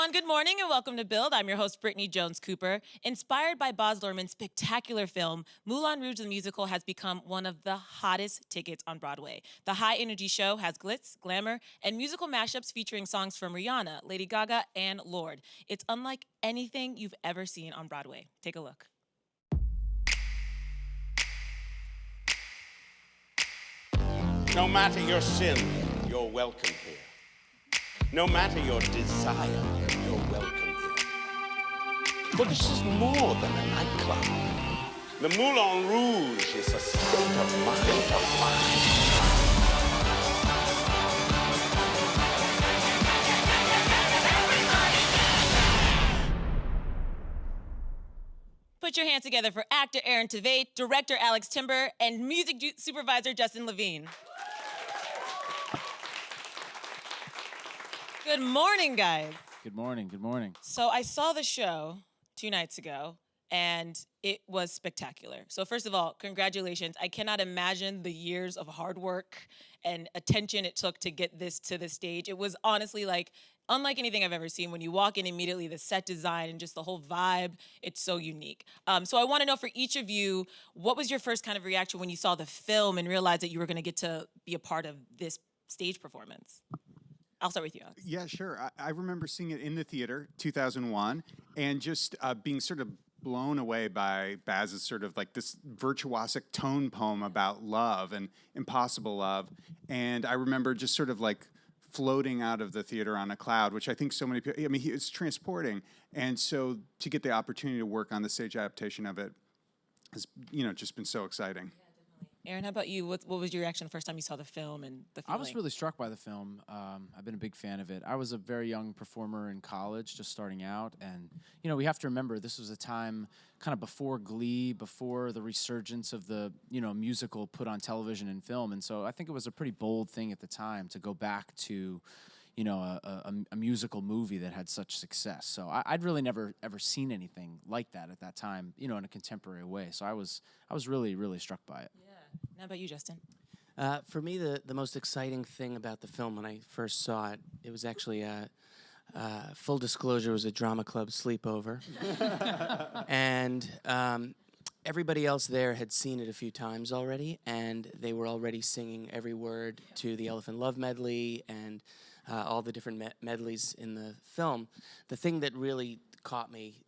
everyone. Good morning and welcome to Build. I'm your host, Brittany Jones-Cooper. Inspired by Baz Luhrmann's spectacular film, Moulin Rouge the musical has become one of the hottest tickets on Broadway. The high-energy show has glitz, glamour, and musical mashups featuring songs from Rihanna, Lady Gaga, and Lorde. It's unlike anything you've ever seen on Broadway. Take a look. No matter your sin, you're welcome here. No matter your desire, you're welcome here. For this is more than a nightclub. The Moulin Rouge is a state of mind. Put your hands together for actor Aaron Tveit, director Alex Timber, and music supervisor Justin Levine. Good morning, guys. Good morning, good morning. So I saw the show 2 nights ago, and it was spectacular. So first of all, congratulations. I cannot imagine the years of hard work and attention it took to get this to the stage. It was honestly like unlike anything I've ever seen. When you walk in immediately, the set design and just the whole vibe, it's so unique. So I want to know for each of you, what was your first kind of reaction when you saw the film and realized that you were going to get to be a part of this stage performance? I'll start with you, Alex. Yeah, sure. I remember seeing it in the theater, 2001, and just being sort of blown away by Baz's sort of like this virtuosic tone poem about love and impossible love. And I remember just sort of like floating out of the theater on a cloud, which I think so many people, I mean, it's transporting. And so to get the opportunity to work on the stage adaptation of it has, just been so exciting. Aaron, how about you? What was your reaction the first time you saw the film and the feeling? I was really struck by the film. I've been a big fan of it. I was a very young performer in college, just starting out. And, we have to remember this was a time kind of before Glee, before the resurgence of the, musical put on television and film. And so I think it was a pretty bold thing at the time to go back to, a musical movie that had such success. So I'd really never ever seen anything like that at that time, in a contemporary way. So I was really, really struck by it. Yeah. How about you, Justin? For me, the most exciting thing about the film when I first saw it, it was actually full disclosure, it was a drama club sleepover. And everybody else there had seen it a few times already, and they were already singing every word to the Elephant Love medley and all the different medleys in the film. The thing that really caught me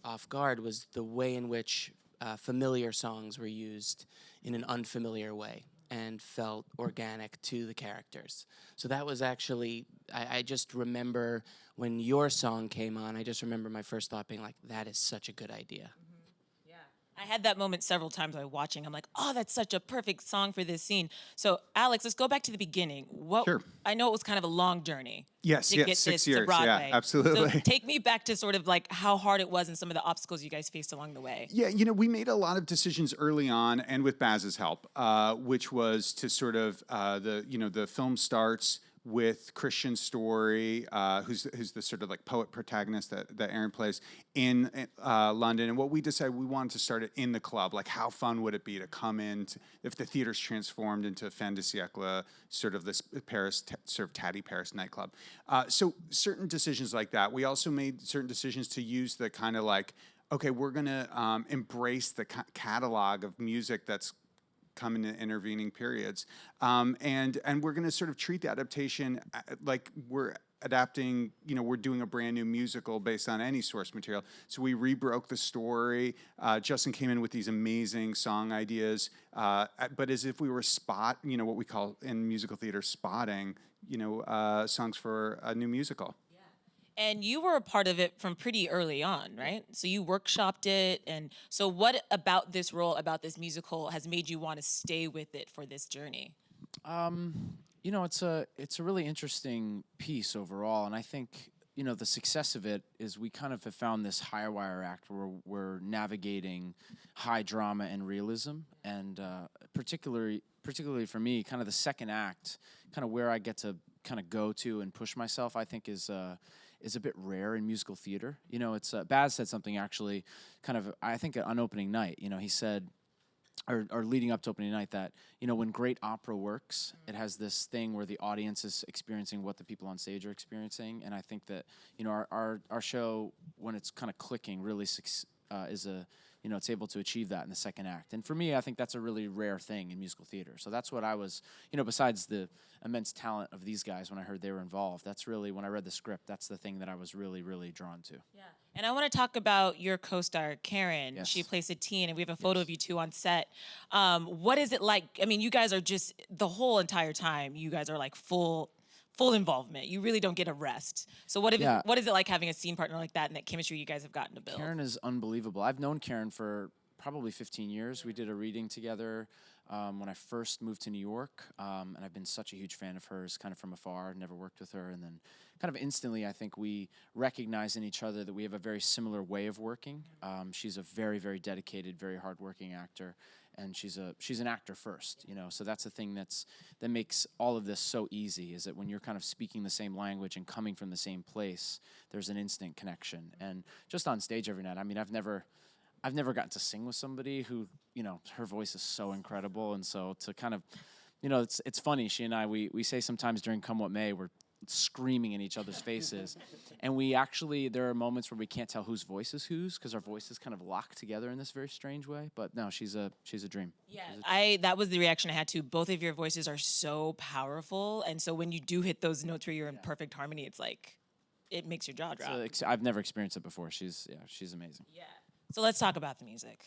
off guard was the way in which familiar songs were used in an unfamiliar way and felt organic to the characters. So that was actually, I just remember when your song came on, I just remember my first thought being like, that is such a good idea. I had that moment several times while watching. I'm like, oh, that's such a perfect song for this scene. So, Alex, let's go back to the beginning. Sure. I know it was kind of a long journey. Yes, to get 6 this years. to Broadway. Yeah, absolutely. So take me back to sort of like how hard it was and some of the obstacles you guys faced along the way. Yeah, we made a lot of decisions early on, and with Baz's help, which was to sort of the film starts with Christian Story, who's the sort of like poet protagonist that Aaron plays in London. And what we decided, we wanted to start it in the club. Like, how fun would it be to come in, if the theater's transformed into fin de siècle, sort of this Paris, sort of tatty Paris nightclub. So certain decisions like that. We also made certain decisions to use the kind of like, okay, we're going to embrace the catalog of music that's come in intervening periods. And we're going to sort of treat the adaptation like we're adapting, we're doing a brand new musical based on any source material. So we rebroke the story. Justin came in with these amazing song ideas, but as if we were what we call in musical theater spotting, songs for a new musical. And you were a part of it from pretty early on, right? So you workshopped it. And so what about this role, about this musical, has made you want to stay with it for this journey? It's a really interesting piece overall. And I think, the success of it is we kind of have found this high wire act where we're navigating high drama and realism. And particularly for me, kind of the second act, kind of where I get to kind of go to and push myself, I think is a bit rare in musical theater. It's Baz said something actually kind of, I think on opening night, he said, or leading up to opening night, that, you know, when great opera works, it has this thing where the audience is experiencing what the people on stage are experiencing. And I think that, you know, our show, when it's kind of clicking, really is a, you know, it's able to achieve that in the second act. And for me, I think that's a really rare thing in musical theater. So that's what I was, you know, besides the immense talent of these guys, when I heard they were involved, that's really, when I read the script, that's the thing that I was really, really drawn to. Yeah. And I want to talk about your co-star, Karen. Yes. She plays Satine, and we have a photo of you two on set. What is it like? I mean, you guys are just, the whole entire time, you guys are like full involvement. You really don't get a rest. So what is it like having a scene partner like that, and that chemistry you guys have gotten to build? Karen is unbelievable. I've known Karen for probably 15 years. We did a reading together when I first moved to New York, and I've been such a huge fan of hers, kind of from afar, never worked with her, and then kind of instantly, I think we recognize in each other that we have a very similar way of working. She's a very, very dedicated, very hardworking actor, and she's an actor first, you know. So that's the thing that makes all of this so easy, is that when you're kind of speaking the same language and coming from the same place, there's an instant connection. And just on stage every night, I mean, I've never gotten to sing with somebody who, you know, her voice is so incredible, and so to kind of, you know, it's funny. She and I, we say sometimes during Come What May, we're screaming in each other's faces, and there are moments where we can't tell whose voice is whose, because our voices kind of lock together in this very strange way. But no, she's a dream. Yeah, that was the reaction I had too. Both of your voices are so powerful, and so when you do hit those notes where you're in perfect harmony, it's like, it makes your jaw drop. I've never experienced it before. She's amazing. Yeah. So let's talk about the music.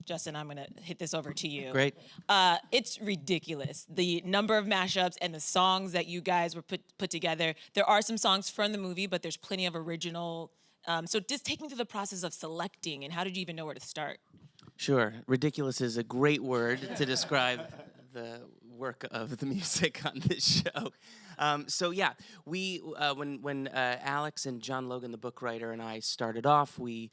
Justin, I'm gonna hit this over to you. Great. It's ridiculous, the number of mashups and the songs that you guys were put together. There are some songs from the movie, but there's plenty of original. So just take me through the process of selecting, and how did you even know where to start? Sure. Ridiculous is a great word to describe the work of the music on this show. So yeah, we when Alex and John Logan, the book writer, and I started off, we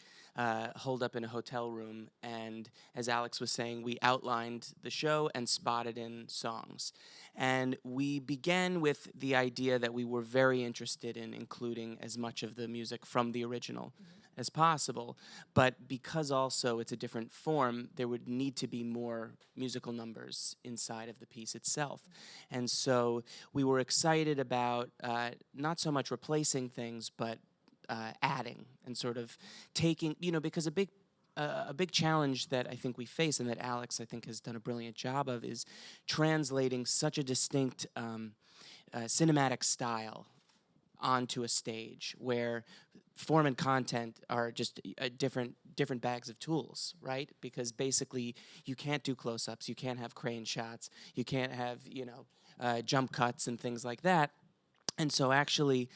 holed up in a hotel room, and as Alex was saying, we outlined the show and spotted in songs. And we began with the idea that we were very interested in including as much of the music from the original as possible. But because also it's a different form, there would need to be more musical numbers inside of the piece itself. And so we were excited about not so much replacing things, but adding and sort of taking, you know, because a big challenge that I think we face, and that Alex, I think, has done a brilliant job of, is translating such a distinct cinematic style onto a stage where form and content are just different bags of tools, right? Because basically you can't do close-ups, you can't have crane shots, you can't have, you know, jump cuts and things like that. And so actually,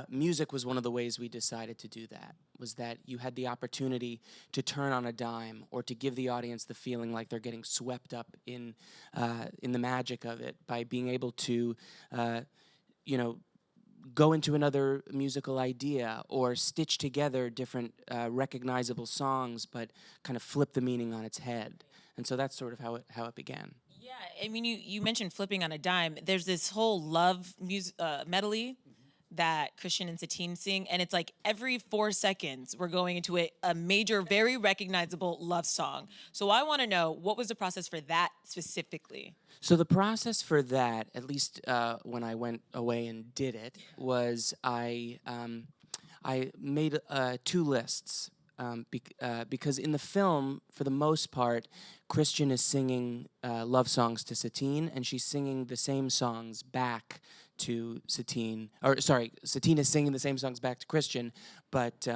music was one of the ways we decided to do that, was that you had the opportunity to turn on a dime or to give the audience the feeling like they're getting swept up in the magic of it by being able to, you know, go into another musical idea or stitch together different recognizable songs, but kind of flip the meaning on its head. And so that's sort of how it began. Yeah, I mean, you mentioned flipping on a dime. There's this whole love medley that Christian and Satine sing, and it's like every 4 seconds we're going into a major, very recognizable love song. So I want to know, what was the process for that specifically? So the process for that, at least when I went away and did it, was I made 2 lists. Because in the film, for the most part, Christian is singing love songs to Satine, and she's singing the same songs back to Satine. Or sorry, Satine is singing the same songs back to Christian, but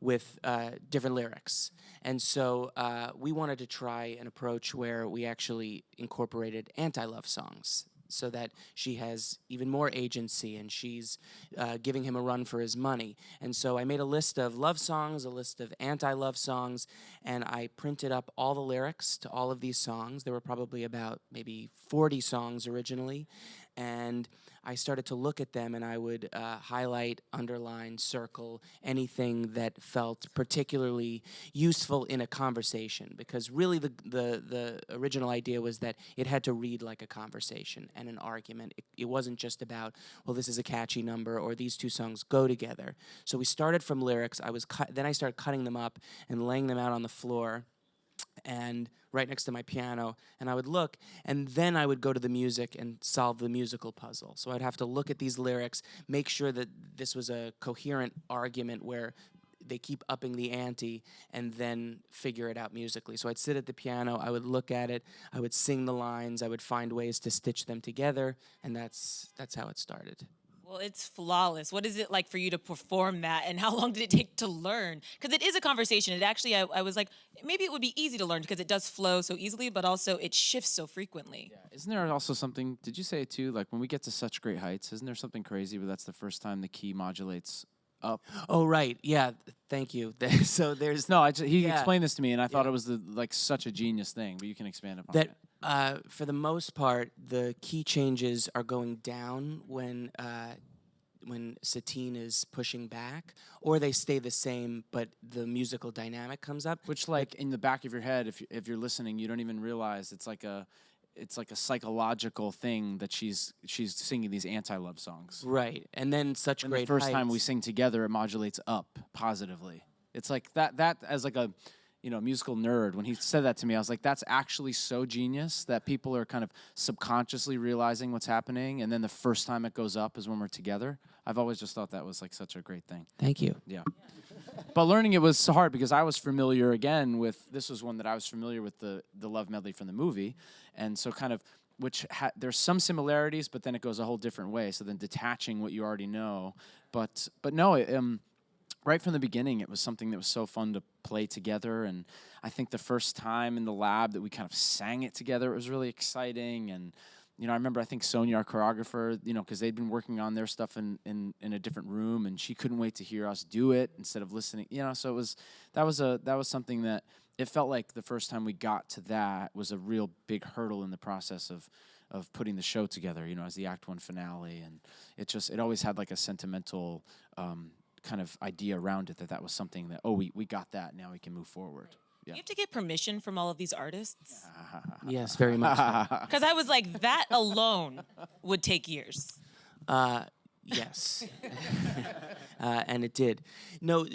with different lyrics. And so we wanted to try an approach where we actually incorporated anti-love songs, so that she has even more agency and she's giving him a run for his money. And so I made a list of love songs, a list of anti-love songs, and I printed up all the lyrics to all of these songs. There were probably about maybe 40 songs originally. And I started to look at them, and I would highlight, underline, circle anything that felt particularly useful in a conversation, because really the original idea was that it had to read like a conversation and an argument. It wasn't just about, well, this is a catchy number or these 2 songs go together. So we started from lyrics. Then I started cutting them up and laying them out on the floor. And right next to my piano, and I would look, and then I would go to the music and solve the musical puzzle. So I'd have to look at these lyrics, make sure that this was a coherent argument where they keep upping the ante, and then figure it out musically. So I'd sit at the piano, I would look at it, I would sing the lines, I would find ways to stitch them together, and that's how it started. Well, it's flawless. What is it like for you to perform that, and how long did it take to learn? Because it is a conversation. It actually, I was like, maybe it would be easy to learn because it does flow so easily, but also it shifts so frequently. Yeah. Isn't there also something, did you say too, like when we get to such great heights, isn't there something crazy where that's the first time the key modulates up? Oh, right. Yeah. Thank you. So there's No, he Yeah. explained this to me, and I thought it was like such a genius thing, but you can expand upon it. that. For the most part, the key changes are going down when Satine is pushing back, or they stay the same, but the musical dynamic comes up. Which, like, in the back of your head, if you're listening, you don't even realize it's like a psychological thing that she's singing these anti-love songs. Right, and then such And great the first time we heights. sing together, it modulates up positively. It's like that as like a musical nerd. When he said that to me, I was like, that's actually so genius that people are kind of subconsciously realizing what's happening, and then the first time it goes up is when we're together. I've always just thought that was like such a great thing. Thank you. Yeah. But learning it was so hard because I was familiar again with, this was one that I was familiar with the Love Medley from the movie. And so kind of, there's some similarities, but then it goes a whole different way. So then detaching what you already know. But no, right from the beginning, it was something that was so fun to play together. And I think the first time in the lab that we kind of sang it together, it was really exciting. And I remember, I think Sonia, our choreographer, because they'd been working on their stuff in a different room, and she couldn't wait to hear us do it instead of listening. So that was something that it felt like the first time we got to that was a real big hurdle in the process of putting the show together, as the Act 1 finale, and it always had like a sentimental kind of idea around it that was something that we got that, now we can move forward. Yeah. You have to get permission from all of these artists? Yes, very much. Because I was like, that alone would take years. Yes, and it did. No,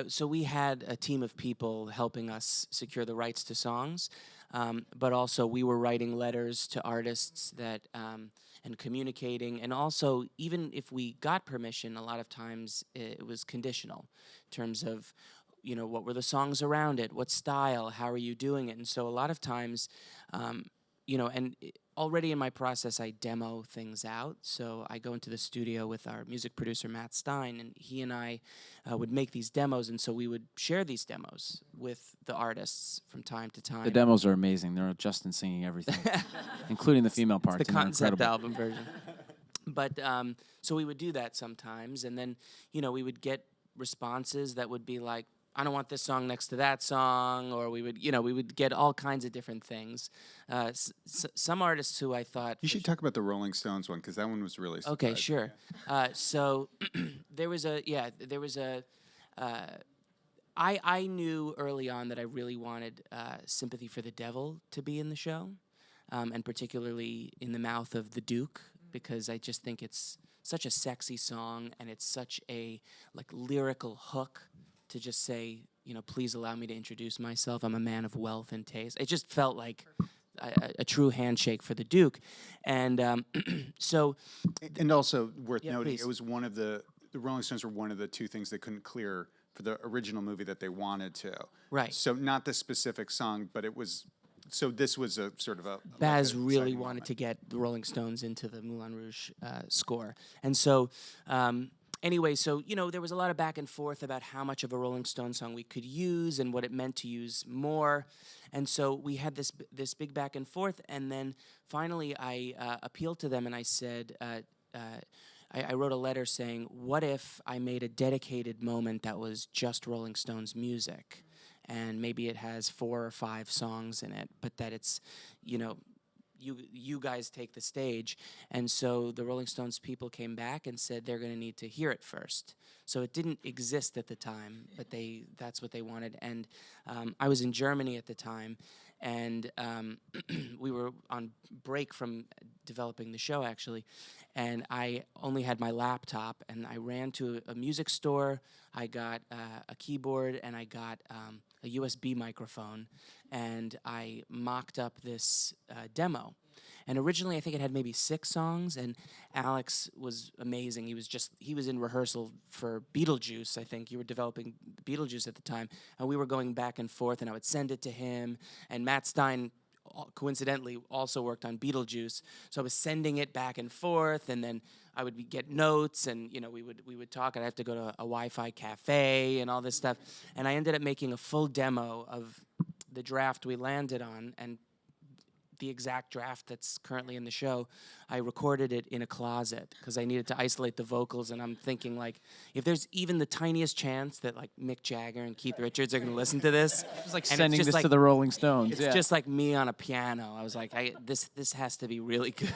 so we had a team of people helping us secure the rights to songs, but also we were writing letters to artists and communicating, and also even if we got permission, a lot of times it was conditional in terms of, what were the songs around it, what style, how are you doing it, and so a lot of times, already in my process, I demo things out. So I go into the studio with our music producer, Matt Stein, and he and I would make these demos. And so we would share these demos with the artists from time to time. The demos are amazing. They're Justin singing everything, including the female parts. It's the and they're concept incredible. album version. But so we would do that sometimes. And then, we would get responses that would be like, I don't want this song next to that song, or we would get all kinds of different things. Some artists who I thought You should talk about the Rolling Stones one, because that one was really okay, surprising. sure. So I knew early on that I really wanted "Sympathy for the Devil" to be in the show, and particularly "In the Mouth of the Duke," because I just think it's such a sexy song, and it's such a lyrical hook. To just say, please allow me to introduce myself. I'm a man of wealth and taste. It just felt like a true handshake for the Duke. And so... And also worth Yeah, noting, please. it was one of the Rolling Stones were one of the two things they couldn't clear for the original movie that they wanted to. Right. So not the specific song, but it was... So this was a sort of a... Baz really wanted to get the Rolling Stones into the Moulin Rouge score. And so... Anyway, so, there was a lot of back and forth about how much of a Rolling Stone song we could use and what it meant to use more. And so we had this big back and forth, and then finally I appealed to them and I said, I wrote a letter saying, what if I made a dedicated moment that was just Rolling Stones music? And maybe it has 4 or 5 songs in it, but that it's, you guys take the stage. And so the Rolling Stones people came back and said they're going to need to hear it first. So it didn't exist at the time, but that's what they wanted. And I was in Germany at the time, and we were on break from developing the show, actually, and I only had my laptop, and I ran to a music store. I got a keyboard, and I got a USB microphone, and I mocked up this demo. And originally, I think it had maybe 6 songs, and Alex was amazing. He was in rehearsal for Beetlejuice. I think you were developing Beetlejuice at the time, and we were going back and forth, and I would send it to him, and Matt Stein coincidentally also worked on Beetlejuice, so I was sending it back and forth, and then I would get notes, and we would talk. I'd have to go to a Wi-Fi cafe and all this stuff, and I ended up making a full demo of the draft we landed on, and the exact draft that's currently in the show. I recorded it in a closet because I needed to isolate the vocals, and I'm thinking, like, if there's even the tiniest chance that like Mick Jagger and Keith Richards are going to listen to this, It's like and sending it's just this like, to the Rolling Stones. it's Yeah. just like me on a piano. I was like, this has to be really good.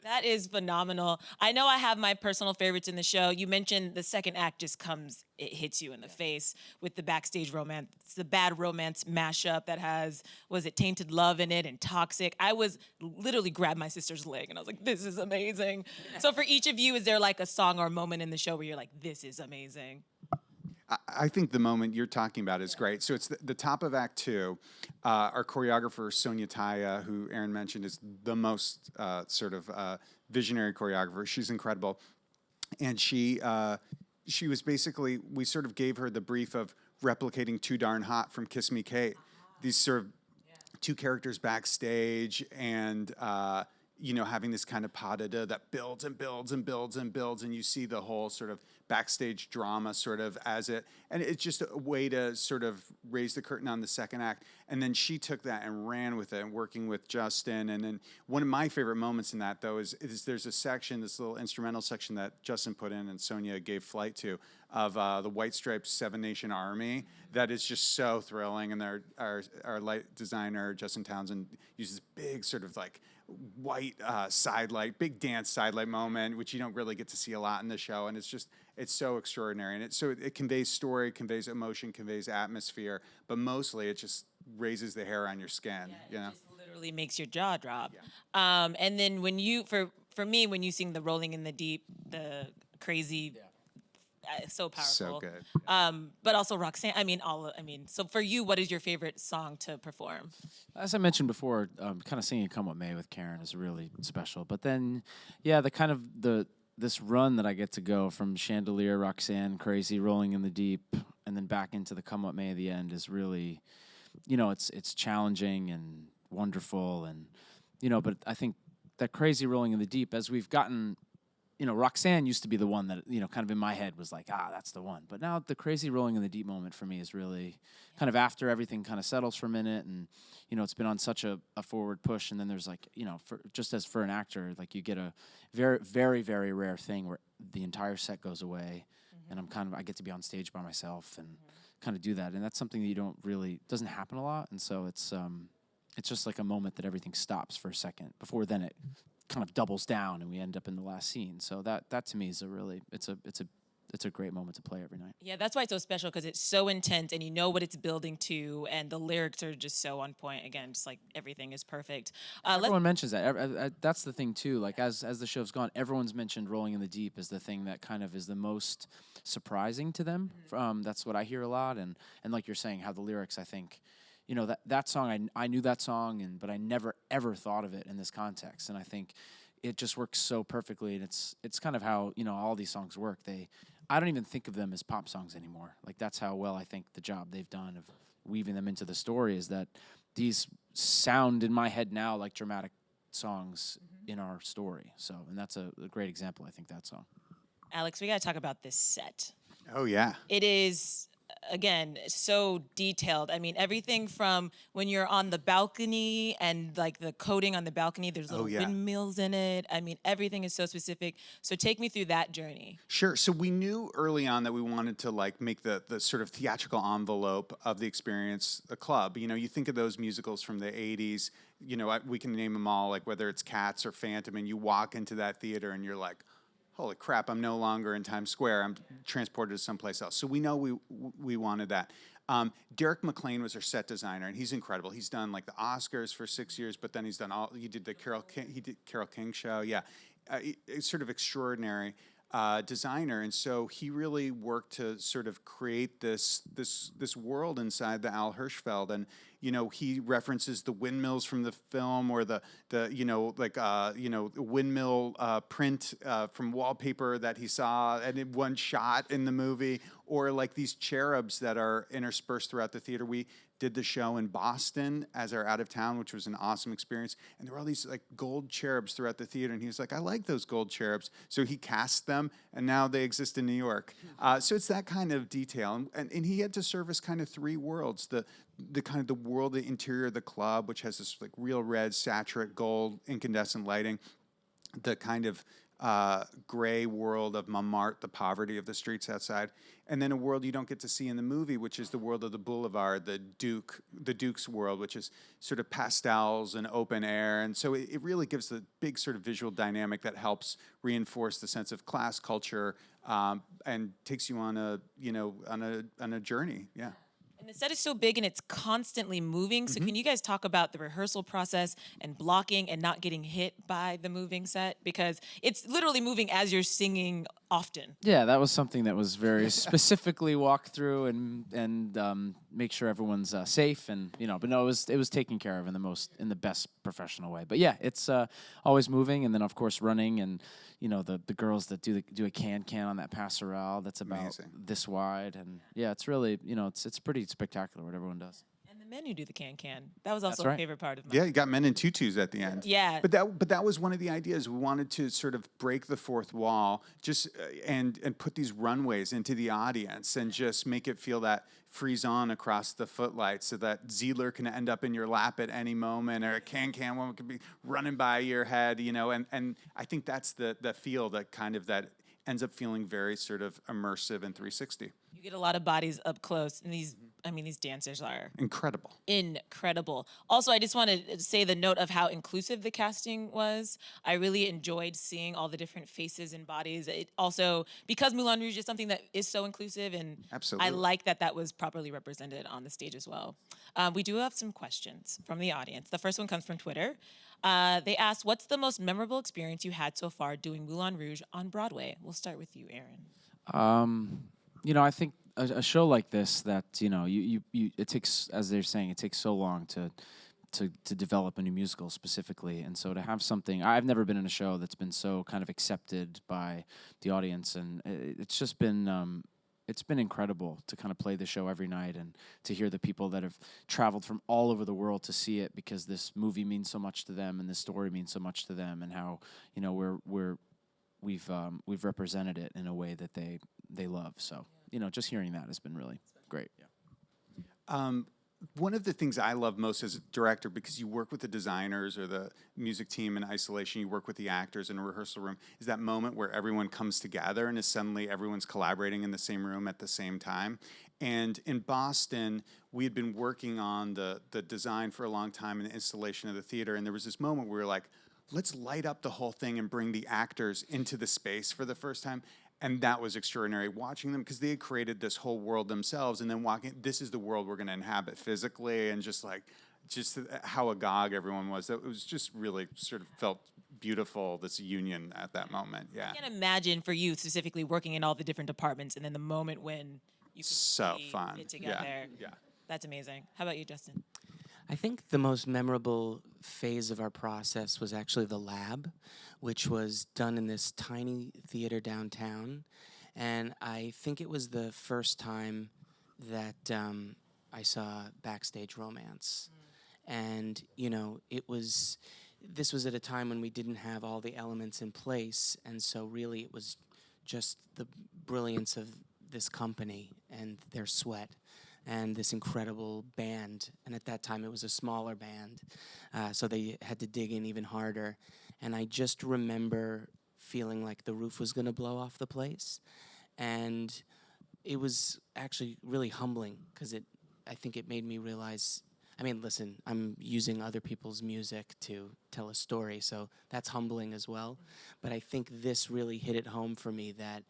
That is phenomenal. I know I have my personal favorites in the show. You mentioned the second act just comes, it hits you in the face with the backstage romance. It's the bad romance mashup that has, was it Tainted Love in it and Toxic? I was literally grabbed my sister's leg and I was like, this is amazing. So for each of you, is there like a song or a moment in the show where you're like, this is amazing? I think the moment you're talking about is great. So it's the top of Act 2. Our choreographer, Sonia Taya, who Aaron mentioned, is the most visionary choreographer. She's incredible. And she was basically, we sort of gave her the brief of replicating Too Darn Hot from Kiss Me Kate. These sort of two characters backstage and, having this kind of pas de deux that builds and builds and builds and builds, and you see the whole sort of backstage drama sort of as it, and it's just a way to sort of raise the curtain on the second act. And then she took that and ran with it, and working with Justin. And then one of my favorite moments in that, though, is there's a section, this little instrumental section that Justin put in and Sonia gave flight to, of the White Stripes 7 Nation Army, that is just so thrilling. And our light designer, Justin Townsend, uses big sort of like white sidelight, big dance sidelight moment, which you don't really get to see a lot in the show. And it's so extraordinary. And it conveys story, conveys emotion, conveys atmosphere, but mostly it just raises the hair on your skin. Yeah, it just literally makes your jaw drop. Yeah. And then when you, for me, when you sing the Rolling in the Deep, the crazy, so powerful. So good. But also Roxanne, so for you, what is your favorite song to perform? As I mentioned before, kind of singing "Come What May" with Karen is really special. But then, this run that I get to go from Chandelier, Roxanne, Crazy, Rolling in the Deep, and then back into the "Come What May" at the end is really, it's challenging and wonderful, and but I think that Crazy, Rolling in the Deep, as we've gotten. Roxanne used to be the one that, kind of in my head was like, that's the one. But now the Crazy Rolling in the Deep moment for me is really kind of after everything kind of settles for a minute, and, it's been on such a forward push. And then there's like, for an actor, like you get a very, very, very rare thing where the entire set goes away, and I get to be on stage by myself and kind of do that. And that's something that doesn't happen a lot. And so it's just like a moment that everything stops for a second before then it kind of doubles down and we end up in the last scene. So that to me is it's a great moment to play every night. Yeah, that's why it's so special, because it's so intense and you know what it's building to, and the lyrics are just so on point. Again, just like everything is perfect. Everyone mentions that. That's the thing too. Like as the show's gone, everyone's mentioned "Rolling in the Deep" as the thing that kind of is the most surprising to them. That's what I hear a lot, and like you're saying, how the lyrics, I think. That song, I knew that song, but I never, ever thought of it in this context. And I think it just works so perfectly. And it's kind of how, all these songs work. I don't even think of them as pop songs anymore. Like, that's how well I think the job they've done of weaving them into the story is that these sound in my head now like dramatic songs in our story. So, and that's a great example, I think, that song. Alex, we got to talk about this set. Oh, yeah. It is, again, so detailed. I mean, everything from when you're on the balcony and like the coating on the balcony, there's little windmills in it. I mean, everything is so specific. So take me through that journey. Sure. So we knew early on that we wanted to like make the sort of theatrical envelope of the experience a club. You think of those musicals from the 80s, we can name them all, like whether it's Cats or Phantom, and you walk into that theater and you're like, holy crap, I'm no longer in Times Square. I'm transported to someplace else. So we know we wanted that. Derek McLean was our set designer, and he's incredible. He's done like the Oscars for 6 years, but then he did the Carole King show. Yeah, it's sort of extraordinary designer, and so he really worked to sort of create this world inside the Al Hirschfeld. And he references the windmills from the film, or the windmill print from wallpaper that he saw and in one shot in the movie, or like these cherubs that are interspersed throughout the theater. We did the show in Boston as our out of town, which was an awesome experience. And there were all these like gold cherubs throughout the theater. And he was like, I like those gold cherubs. So he cast them, and now they exist in New York. So it's that kind of detail. And he had to service kind of three worlds. The kind of the world, the interior of the club, which has this like real red, saturate gold, incandescent lighting. The kind of gray world of Montmartre, the poverty of the streets outside, and then a world you don't get to see in the movie, which is the world of the boulevard, the Duke's world, which is sort of pastels and open air. And so it really gives the big sort of visual dynamic that helps reinforce the sense of class culture, and takes you on a journey. Yeah. And the set is so big and it's constantly moving. So can you guys talk about the rehearsal process and blocking and not getting hit by the moving set? Because it's literally moving as you're singing often. Yeah, that was something that was very specifically walked through and make sure everyone's safe, and but no, it was taken care of in the best professional way. But yeah, it's always moving, and then of course running, and the girls that do a can on that passerelle that's about Amazing. This wide, and yeah, it's really it's pretty spectacular what everyone does. And the men who do the can. That was also That's right. a favorite part of mine. Yeah, you got men in tutus at the end. Yeah. But that was one of the ideas. We wanted to sort of break the fourth wall, just and put these runways into the audience, and just make it feel that frise-on across the footlights, so that Ziegler can end up in your lap at any moment, or a can woman could be running by your head, and I think that's the feel that ends up feeling very sort of immersive and 360. You get a lot of bodies up close, and these dancers are Incredible. incredible. Also, I just want to say the note of how inclusive the casting was. I really enjoyed seeing all the different faces and bodies. It also, because Moulin Rouge is something that is so inclusive, and Absolutely. I like that was properly represented on the stage as well. We do have some questions from the audience. The first one comes from Twitter. They asked, what's the most memorable experience you had so far doing Moulin Rouge on Broadway? We'll start with you, Aaron. I think a show like this that it takes, as they're saying, it takes so long to develop a new musical specifically, and so to have something, I've never been in a show that's been so kind of accepted by the audience, and it's just been it's been incredible to kind of play the show every night, and to hear the people that have traveled from all over the world to see it because this movie means so much to them and this story means so much to them, and how we've represented it in a way that they love. So just hearing that has been really great. Yeah. One of the things I love most as a director, because you work with the designers or the music team in isolation, you work with the actors in a rehearsal room, is that moment where everyone comes together and suddenly everyone's collaborating in the same room at the same time. And in Boston, we had been working on the design for a long time and the installation of the theater, and there was this moment where we were like, let's light up the whole thing and bring the actors into the space for the first time. And that was extraordinary, watching them, because they had created this whole world themselves, and then this is the world we're going to inhabit physically, and just how agog everyone was. It was just really sort of felt beautiful, this union at that moment. Yeah. I can't imagine for you specifically working in all the different departments, and then the moment when you can So see fun. it together. Yeah. That's amazing. How about you, Justin? I think the most memorable phase of our process was actually the lab, which was done in this tiny theater downtown. And I think it was the first time that I saw backstage romance. And, this was at a time when we didn't have all the elements in place. And so really it was just the brilliance of this company and their sweat and this incredible band. And at that time, it was a smaller band, so they had to dig in even harder. And I just remember feeling like the roof was going to blow off the place. And it was actually really humbling, because I think it made me realize I mean, listen, I'm using other people's music to tell a story, so that's humbling as well. But I think this really hit it home for me that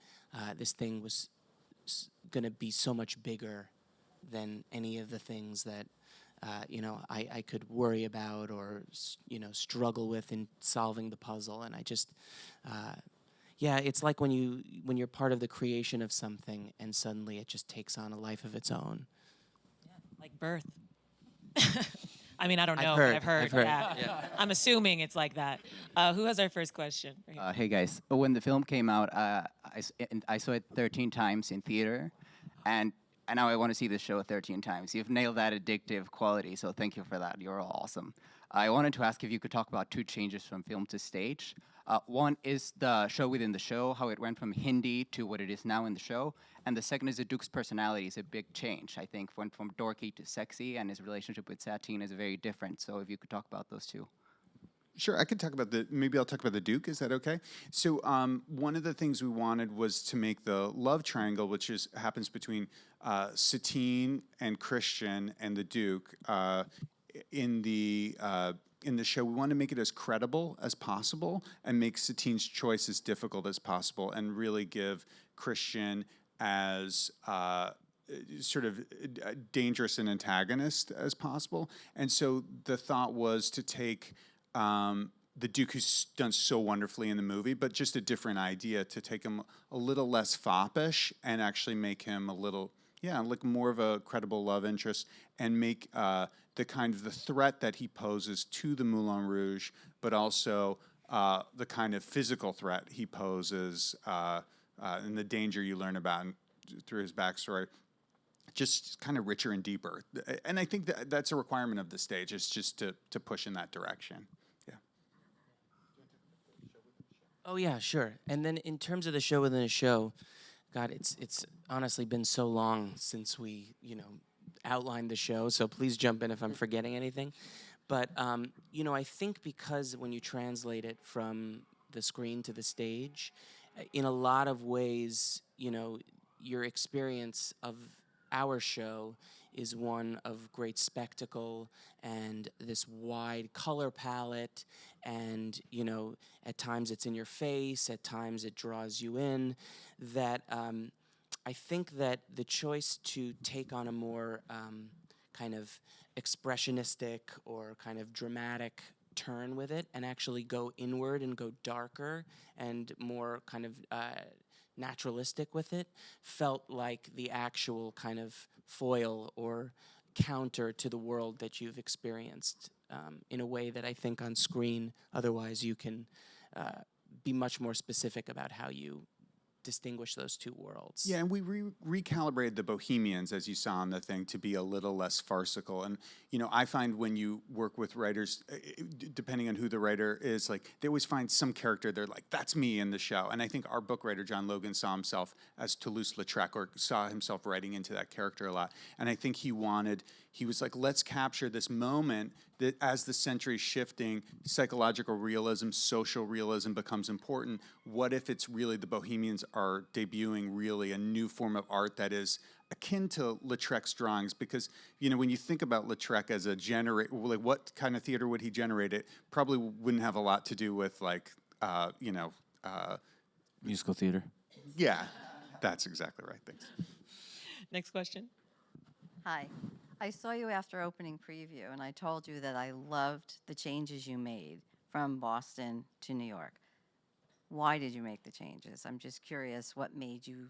this thing was going to be so much bigger than any of the things that I could worry about or struggle with in solving the puzzle. And I just yeah, it's like when you're part of the creation of something and suddenly it just takes on a life of its own. Like birth. I mean, I don't I've know, heard, but I've heard. I've heard, Yeah. yeah. I'm assuming it's like that. Who has our first question? Right here. Hey guys, when the film came out, I saw it 13 times in theater, and now I want to see the show 13 times. You've nailed that addictive quality, so thank you for that. You're all awesome. I wanted to ask if you could talk about two changes from film to stage. One is the show within the show, how it went from Hindi to what it is now in the show. And the second is the Duke's personality is a big change. I think went from dorky to sexy, and his relationship with Satine is very different. So if you could talk about those two. Sure, I could talk about maybe I'll talk about the Duke. Is that okay? So one of the things we wanted was to make the love triangle, which happens between Satine and Christian and the Duke in the show. We want to make it as credible as possible and make Satine's choice as difficult as possible, and really give Christian as sort of dangerous an antagonist as possible. And so the thought was to take the Duke, who's done so wonderfully in the movie, but just a different idea, to take him a little less foppish and actually make him a little, like more of a credible love interest, and make the kind of the threat that he poses to the Moulin Rouge, but also the kind of physical threat he poses and the danger you learn about through his backstory, just kind of richer and deeper. And I think that's a requirement of the stage, is just to push in that direction. Yeah. Oh yeah, sure. And then in terms of the show within a show, God, it's honestly been so long since we outlined the show. So please jump in if I'm forgetting anything. But I think because when you translate it from the screen to the stage, in a lot of ways, your experience of our show is one of great spectacle and this wide color palette, and at times it's in your face, at times it draws you in, that I think that the choice to take on a more kind of expressionistic or kind of dramatic turn with it, and actually go inward and go darker and more kind of naturalistic with it, felt like the actual kind of foil or counter to the world that you've experienced in a way that I think on screen, otherwise you can be much more specific about how you distinguish those two worlds. Yeah, and we recalibrated the Bohemians, as you saw in the thing, to be a little less farcical. And I find when you work with writers, depending on who the writer is, like they always find some character they're like, that's me in the show. And I think our book writer John Logan saw himself as Toulouse-Lautrec, or saw himself writing into that character a lot. And I think he was like, let's capture this moment that as the century's shifting, psychological realism, social realism becomes important. What if it's really the Bohemians are debuting really a new form of art that is akin to Lautrec's drawings? Because, when you think about Lautrec as a like what kind of theater would he generate? It probably wouldn't have a lot to do with Musical theater. Yeah, that's exactly right. Thanks. Next question. Hi. I saw you after opening preview, and I told you that I loved the changes you made from Boston to New York. Why did you make the changes? I'm just curious what made you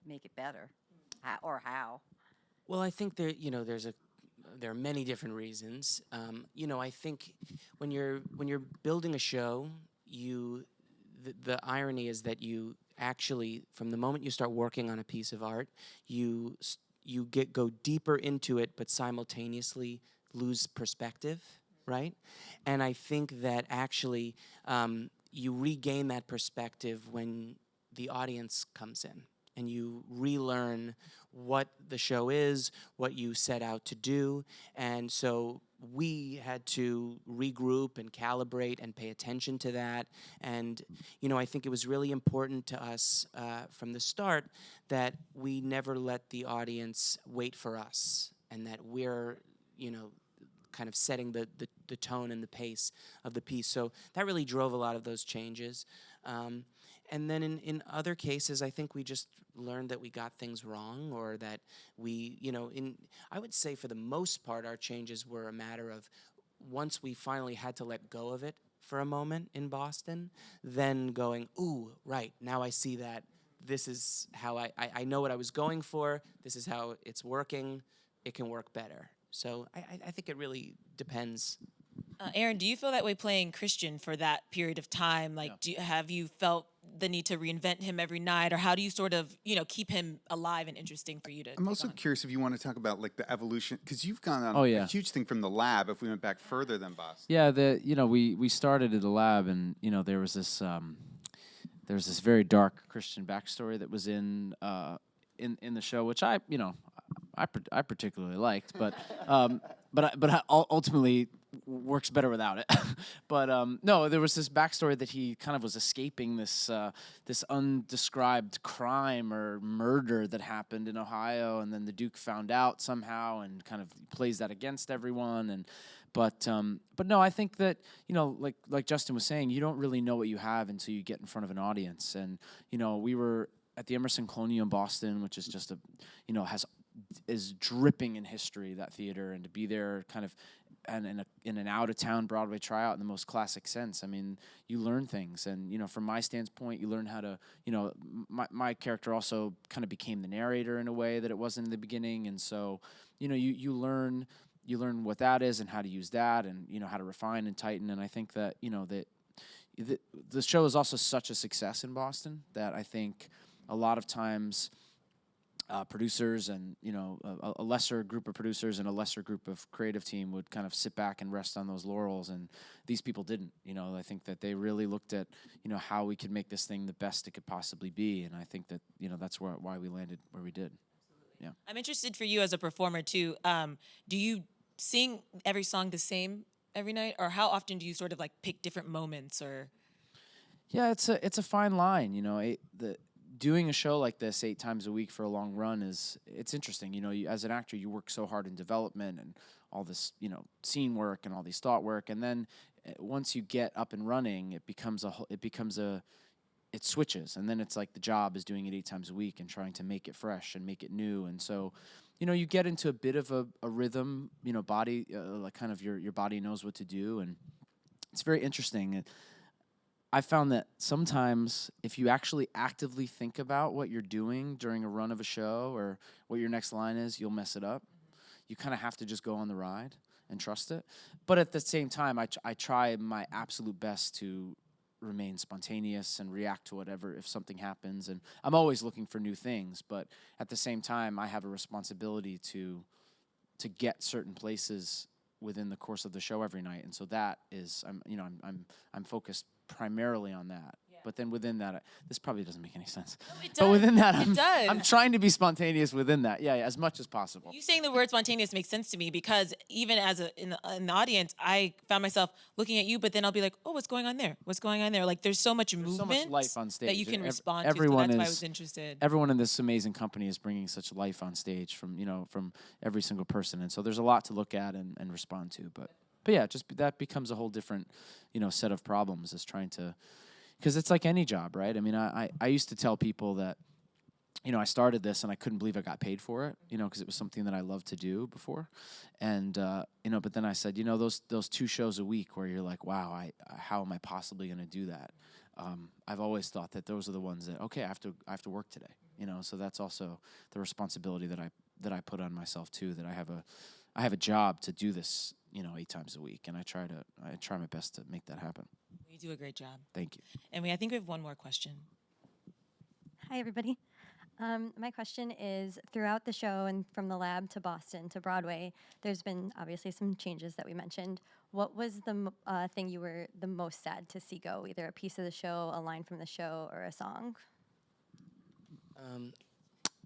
make it better, how. Well, I think there are many different reasons. I think when you're building a show, the irony is that you actually, from the moment you start working on a piece of art, you go deeper into it, but simultaneously lose perspective, right? And I think that actually you regain that perspective when the audience comes in and you relearn what the show is, what you set out to do. And so we had to regroup and calibrate and pay attention to that. And, I think it was really important to us from the start that we never let the audience wait for us, and that we're, kind of setting the tone and the pace of the piece. So that really drove a lot of those changes. And then in other cases, I think we just learned that we got things wrong, or that we, I would say for the most part, our changes were a matter of once we finally had to let go of it for a moment in Boston, then going, ooh, right, now I see that this is how I know what I was going for, this is how it's working, it can work better. So I think it really depends. Aaron, do you feel that way playing Christian for that period of time? Like, have you felt the need to reinvent him every night, or how do you sort of, keep him alive and interesting for you to? I'm also curious if you want to talk about like the evolution, because you've gone on Oh, a yeah. huge thing from the lab. If we went back further than Boston, Yeah, we started at the lab, and there was this very dark Christian backstory that was in the show, which I particularly liked, but I ultimately works better without it. But no, there was this backstory that he kind of was escaping this undescribed crime or murder that happened in Ohio, and then the Duke found out somehow and kind of plays that against everyone. But no, I think that like Justin was saying, you don't really know what you have until you get in front of an audience. And we were at the Emerson Colonial in Boston, which is just is dripping in history, that theater, and to be there kind of and in an out-of-town Broadway tryout in the most classic sense. I mean, you learn things, and from my standpoint, you learn how to, my character also kind of became the narrator in a way that it wasn't in the beginning, and so, you learn what that is and how to use that, and how to refine and tighten. And I think that that the show is also such a success in Boston that I think a lot of times producers and a lesser group of producers and a lesser group of creative team would kind of sit back and rest on those laurels, and these people didn't. I think that they really looked at how we could make this thing the best it could possibly be, and I think that that's why we landed where we did. Yeah. I'm interested for you as a performer too. Do you sing every song the same every night, or how often do you sort of like pick different moments? Or Yeah, it's a fine line. Doing a show like this 8 times a week for a long run it's interesting. As an actor, you work so hard in development and all this, scene work and all these thought work, and then once you get up and running, it switches, and then it's like the job is doing it 8 times a week and trying to make it fresh and make it new, and so you get into a bit of a rhythm, body, like kind of your body knows what to do, and it's very interesting. I found that sometimes if you actually actively think about what you're doing during a run of a show or what your next line is, you'll mess it up. You kind of have to just go on the ride and trust it. But at the same time, I try my absolute best to remain spontaneous and react to whatever if something happens. And I'm always looking for new things, but at the same time, I have a responsibility to get certain places within the course of the show every night. And so that is, I'm focused primarily on that. Yeah. But then within that, this probably doesn't make any sense. No, it does. But within that, it does. I'm trying to be spontaneous within that. Yeah, as much as possible. You saying the word spontaneous makes sense to me, because even as in the audience, I found myself looking at you, but then I'll be like, oh, what's going on there? What's going on there? Like there's so much movement, so much life on stage that you can respond everyone to. So that's why I is, was interested. Everyone in this amazing company is bringing such life on stage from every single person, and so there's a lot to look at and respond to. But yeah, just that becomes a whole different set of problems, is trying to. Because it's like any job, right? I mean, I used to tell people that, I started this and I couldn't believe I got paid for it, because it was something that I loved to do before. And, but then I said, those 2 shows a week where you're like, wow, how am I possibly going to do that? I've always thought that those are the ones that, okay, I have to work today, so that's also the responsibility that I put on myself too, that I have a job to do this, 8 times a week. And I try my best to make that happen. You do a great job. Thank you. And I think we have one more question. Hi, everybody. My question is, throughout the show and from the lab to Boston to Broadway, there's been obviously some changes that we mentioned. What was the thing you were the most sad to see go, either a piece of the show, a line from the show, or a song?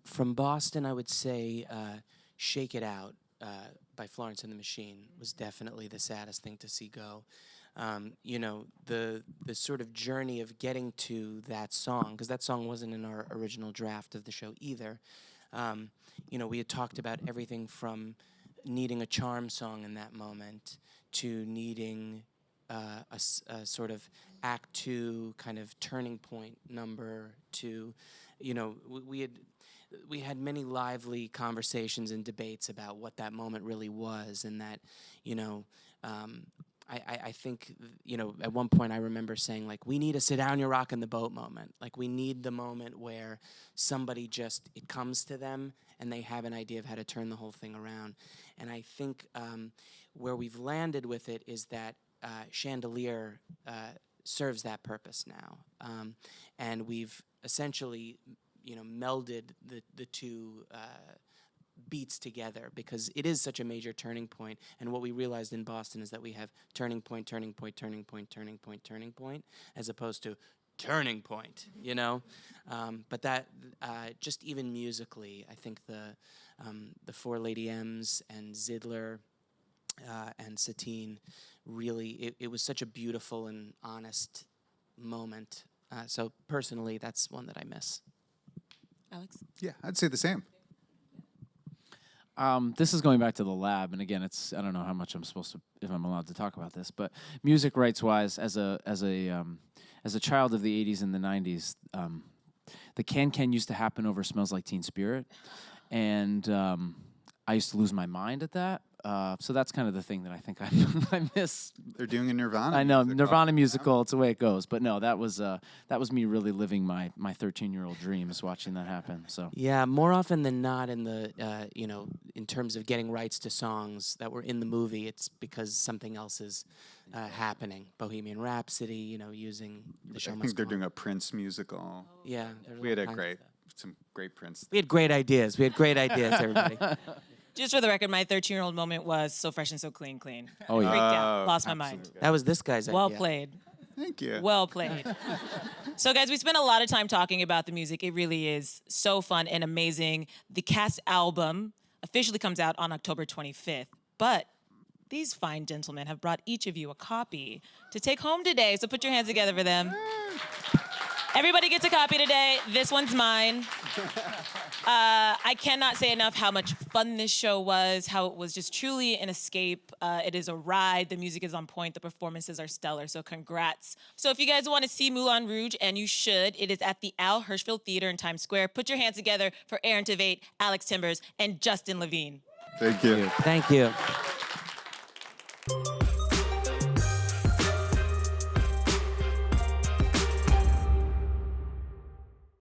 From Boston, I would say Shake It Out by Florence and the Machine was definitely the saddest thing to see go. The sort of journey of getting to that song, because that song wasn't in our original draft of the show either. We had talked about everything from needing a charm song in that moment to needing a sort of act 2 kind of turning point number to, you know, we had many lively conversations and debates about what that moment really was, and that, you know, I think, you know, at one point I remember saying, like, we need a sit down, you're rocking the boat moment. Like, we need the moment where somebody just, it comes to them and they have an idea of how to turn the whole thing around. And I think where we've landed with it is that Chandelier serves that purpose now. And we've essentially, you know, melded the two beats together, because it is such a major turning point. And what we realized in Boston is that we have turning point, turning point, turning point, turning point, turning point, as opposed to turning point, you know? But that, just even musically, I think the four Lady M's and Zidler and Satine, really, it was such a beautiful and honest moment. So personally, that's one that I miss. Alex? Yeah, I'd say the same. This is going back to the lab, and again, it's, I don't know how much I'm supposed to, if I'm allowed to talk about this, but music rights wise, as a child of the 80s and the 90s, the can used to happen over Smells Like Teen Spirit, and I used to lose my mind at that. So that's kind of the thing that I think I miss. They're doing a Nirvana. I know, musical. Nirvana musical. It's the way it goes. But no, that was me really living my 13-year-old dreams, watching that happen. So Yeah, more often than not, in the you know, in terms of getting rights to songs that were in the movie, it's because something else is happening. Bohemian Rhapsody, you know, using the show. I think they're doing a Prince musical. Yeah, We had some great Prince. We had great ideas. Everybody. Just for the record, my 13-year-old moment was So Fresh and So Clean. Oh, yeah. Breakdown. Lost my mind. That was this guy's Well idea. played. Thank you. Well played. So, guys, we spent a lot of time talking about the music. It really is so fun and amazing. The cast album officially comes out on October 25th, but these fine gentlemen have brought each of you a copy to take home today, so put your hands together for them. Everybody gets a copy today. This one's mine. I cannot say enough how much fun this show was, how it was just truly an escape. It is a ride. The music is on point. The performances are stellar, so congrats. So if you guys want to see Moulin Rouge, and you should, it is at the Al Hirschfeld Theater in Times Square. Put your hands together for Aaron Tveit, Alex Timbers, and Justin Levine. Thank you. Thank you.